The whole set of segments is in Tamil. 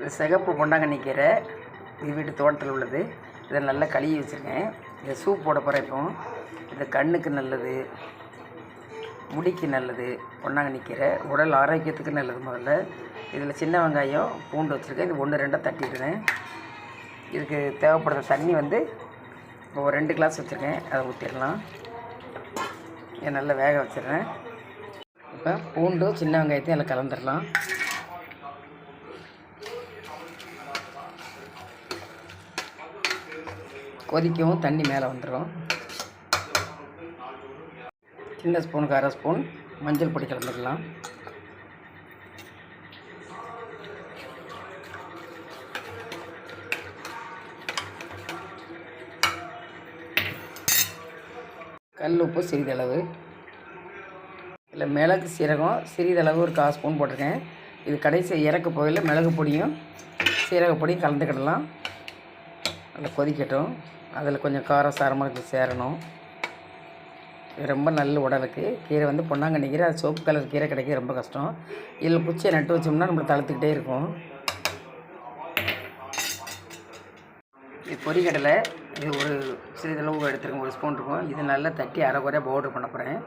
இது சிகப்பு பொன்னாங்கண்ணி கீரை. இது வீட்டு தோட்டத்தில் உள்ளது. இதை நல்லா கழுவி வச்சுருக்கேன். இதை சூப் போட போகிறேன். இப்போ இது கண்ணுக்கு நல்லது, முடிக்கு நல்லது. பொன்னாங்கண்ணி கீரை உடல் ஆரோக்கியத்துக்கு நல்லது. முதல்ல இதில் சின்ன வெங்காயம், பூண்டு வச்சுருக்கேன். இது 1-2 தட்டிடுறேன். இதுக்கு தேவைப்படுற தண்ணி இப்போ ஒரு 2 கிளாஸ் வச்சுருக்கேன். அதை ஊற்றிடலாம். இதை நல்லா வேக வச்சிடுறேன். இப்போ பூண்டும் சின்ன வெங்காயத்தையும் அதில் கலந்துடலாம். கொதிக்கவும் தண்ணி மேலே வந்துடும். சின்ன ஸ்பூனுக்கு 1/2 ஸ்பூன் மஞ்சள் பொடி கலந்துக்கலாம். கல் உப்பு சிறிதளவு. இல்லை மிளகு சீரகம் சிறிதளவு ஒரு 1/4 ஸ்பூன் போட்டிருக்கேன். இது கடைசி இறக்க போகையில் மிளகு பொடியும் சீரக பொடியும் கலந்துக்கிடலாம். நல்லா கொதிக்கட்டும். அதில் கொஞ்சம் காரம் சாரமாக சேரணும். இது ரொம்ப நல்ல உடலுக்கு. கீரை பொன்னாங்கண்ணி கீரை. அது சோப்பு கலர் கீரை கிடைக்க ரொம்ப கஷ்டம். இதில் குச்சியை நட்டு வச்சோம்னா நம்மளை தளர்த்துக்கிட்டே இருக்கும். இது பொரிக்கடலை. இது ஒரு சிறிதளவு எடுத்துருக்கோம். 1 ஸ்பூன் இருக்கும். இது நல்லா தட்டி அரைக்குறையாக பவுடர் பண்ண போகிறேன்.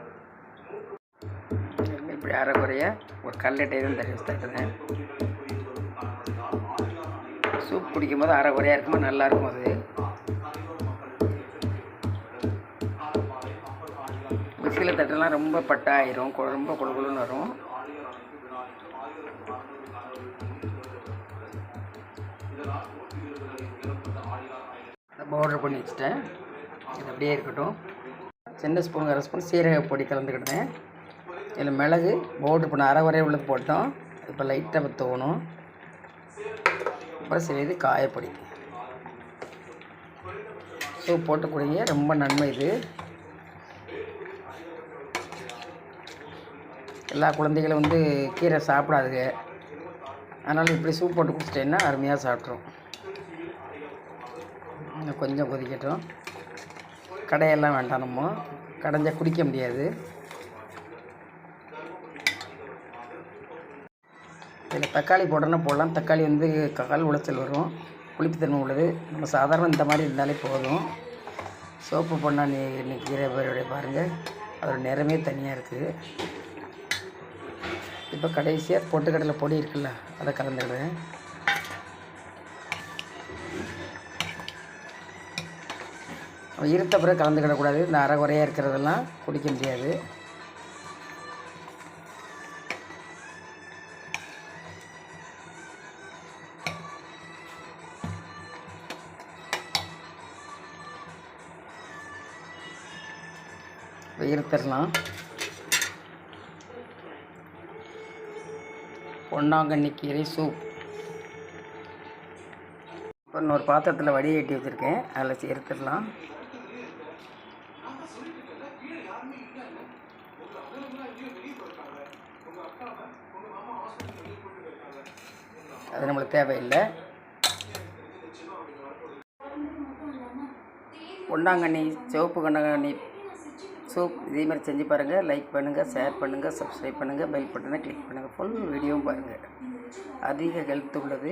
இப்படி அரைக்குறையாக ஒரு கல்லட்டை தான் தட்டுறேன். சூப் குடிக்கும்போது அரைக்குறையாக இருக்கும்போது நல்லாயிருக்கும். அது மிக்சியில் தட்டெல்லாம் ரொம்ப பட்டாயிரும், ரொம்ப குழுன்னு வரும். பவுடர் பண்ணி வச்சுட்டேன். இது அப்படியே இருக்கட்டும். சின்ன ஸ்பூன் 1/2 ஸ்பூன் சீரக பொடி கலந்துக்கிட்டேன். இதில் மிளகு பவுடர் பண்ண அரைக்குறையாக உள்ளது போட்டோம். இப்போ லைட்டாக தோணும். அப்புறம் சிறிது காயப்பொடி. சூப் போட்டு குடிங்க, ரொம்ப நன்மை. இது எல்லா குழந்தைகளும் கீரை சாப்பிடாதுங்க. அதனால் இப்படி சூப் போட்டு குடிச்சிட்டேன்னா அருமையாக சாப்பிட்ரும். இன்னும் கொஞ்சம் கொதிக்கட்டும். கடையெல்லாம் வேண்டாம். நம்ம கடைஞ்சால் குடிக்க முடியாது. இதில் தக்காளி போடணும்னா போடலாம். தக்காளி கால் உளைச்சல் வரும், புளிப்புத்தன்மை உள்ளது. நம்ம சாதாரண இந்த மாதிரி இருந்தாலே போதும். சோப்பு பொன்னாங்கண்ணி கீரை பேருடைய பாருங்கள், அதோட நிறமே தனியாக இருக்குது. இப்போ கடைசியாக பொட்டுக்கடலை பொடி இருக்குல்ல, அதை கலந்துடுறேன். இருத்த பிறகு கலந்துக்கிடக்கூடாது. இந்த அரைக்குறையாக இருக்கிறதெல்லாம் குடிக்க முடியாது. இருத்தரலாம். பொன்னாங்கண்ணி கீரை சூப். இப்போ இன்னொரு பாத்திரத்தில் வடிகட்டி வச்சுருக்கேன். அதில் சேர்த்துடலாம். அது நம்மளுக்கு தேவையில்லை. பொன்னாங்கண்ணி சிவப்பு பொன்னாங்கண்ணி சூப் இதே மாதிரி செஞ்சு பாருங்கள். லைக் பண்ணுங்கள், ஷேர் பண்ணுங்கள், சப்ஸ்கிரைப் பண்ணுங்கள், பெல் பட்டனை கிளிக் பண்ணுங்கள். ஃபுல் வீடியோவும் பாருங்கள். அதிக ஹெல்த் உள்ளது.